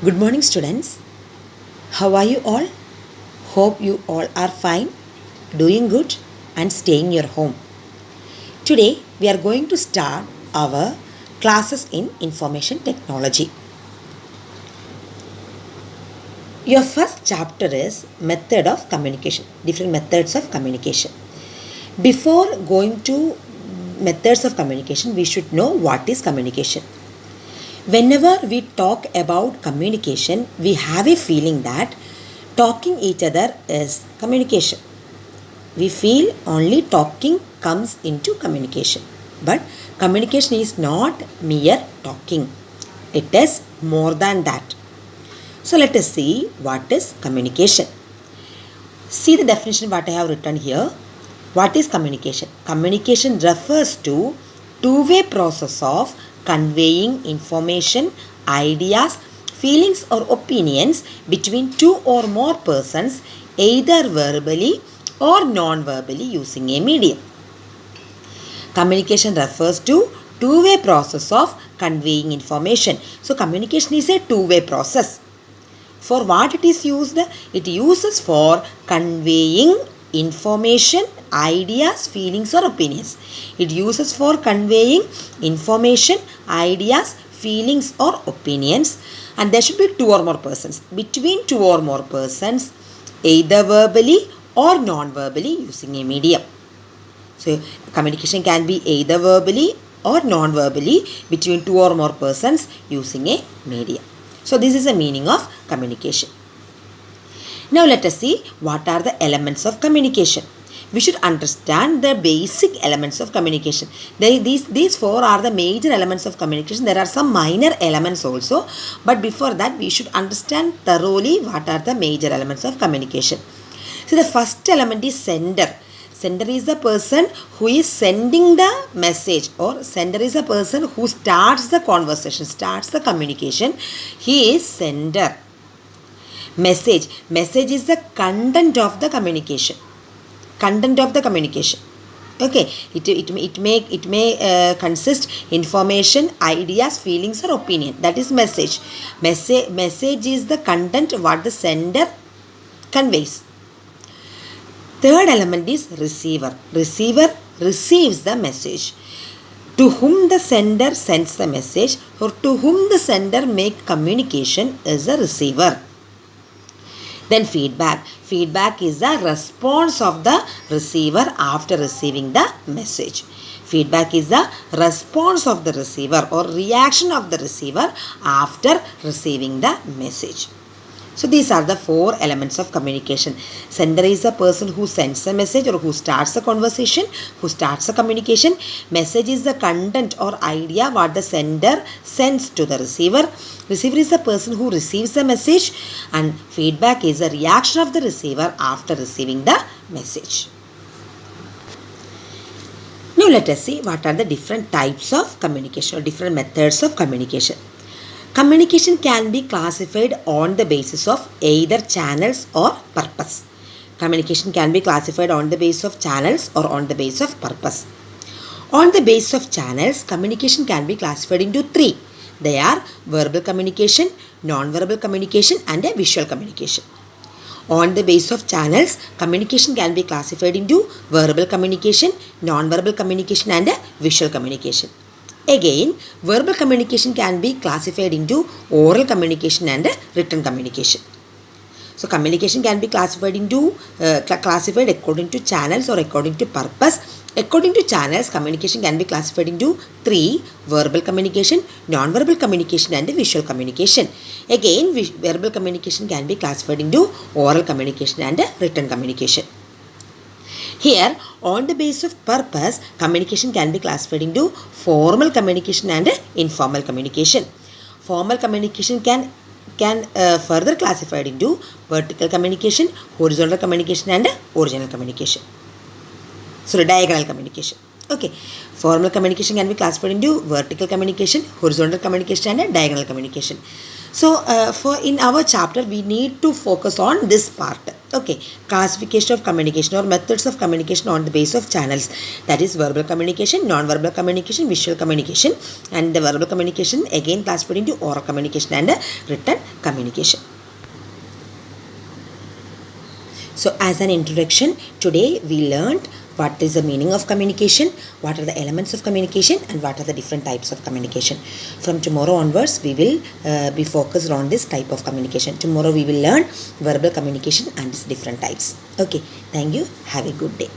Good morning, students. How are you all? Hope you all are fine, doing good, and staying your home. Today, we are going to start our classes in information technology. Your first chapter is method of communication, different methods of communication. Before going to methods of communication, we should know what is communication. Whenever we talk about communication, we have a feeling that talking each other is communication. We feel only talking comes into communication. But communication is not mere talking. It is more than that. So let us see what is communication. See the definition what I have written here. What is communication? Communication refers to two-way process of conveying information, ideas, feelings or opinions between two or more persons, either verbally or non-verbally using a medium. Communication refers to two-way process of conveying information. So communication is a two-way process. For what it is used? It uses for conveying information, ideas, feelings or opinions. It uses for conveying information, ideas, feelings or opinions, and there should be two or more persons. Between two or more persons, either verbally or non-verbally using a medium. So communication can be either verbally or non-verbally between two or more persons using a medium. So this is the meaning of communication. Now let us see what are the elements of communication. We should understand the basic elements of communication. These four are the major elements of communication. There are some minor elements also. But before that, we should understand thoroughly what are the major elements of communication. So the first element is sender. Sender is the person who is sending the message, or sender is a person who starts the conversation, starts the communication. He is sender. Message is the content of the communication. Okay, it may consist information, ideas, feelings or opinion. That is message. Message is the content what the sender conveys. Third element is receiver. Receiver receives the message. To whom the sender sends the message or to whom the sender make communication is a receiver. Then feedback. Feedback is the response of the receiver after receiving the message. Feedback is the response of the receiver or reaction of the receiver after receiving the message. So these are the four elements of communication. Sender is the person who sends a message or who starts a conversation, who starts a communication. Message is the content or idea what the sender sends to the receiver. Receiver is the person who receives the message, and feedback is the reaction of the receiver after receiving the message. Now let us see what are the different types of communication or different methods of communication. Communication can be classified on the basis of either channels or purpose. Communication can be classified on the basis of channels or on the basis of purpose. On the basis of channels, communication can be classified into three. They are verbal communication, non-verbal communication and a visual communication. On the basis of channels, communication can be classified into verbal communication, non-verbal communication and a visual communication. Again, verbal communication can be classified into oral communication and written communication. So, communication can be classified according to channels or according to purpose. According to channels, communication can be classified into three: verbal communication, non-verbal communication and visual communication. Again, verbal communication can be classified into oral communication and written communication. Here, on the basis of purpose, communication can be classified into formal communication and informal communication. Formal communication can further classified into vertical communication, horizontal communication and original communication. Sorry, diagonal communication. Okay, formal communication can be classified into vertical communication, horizontal communication, and diagonal communication. So, for in our chapter, we need to focus on this part. Okay, classification of communication or methods of communication on the basis of channels. That is verbal communication, non-verbal communication, visual communication, and the verbal communication again classified into oral communication and written communication. So, as an introduction, today we learned what is the meaning of communication, what are the elements of communication, and what are the different types of communication. From tomorrow onwards, we will be focused on this type of communication. Tomorrow we will learn verbal communication and its different types. Okay, thank you. Have a good day.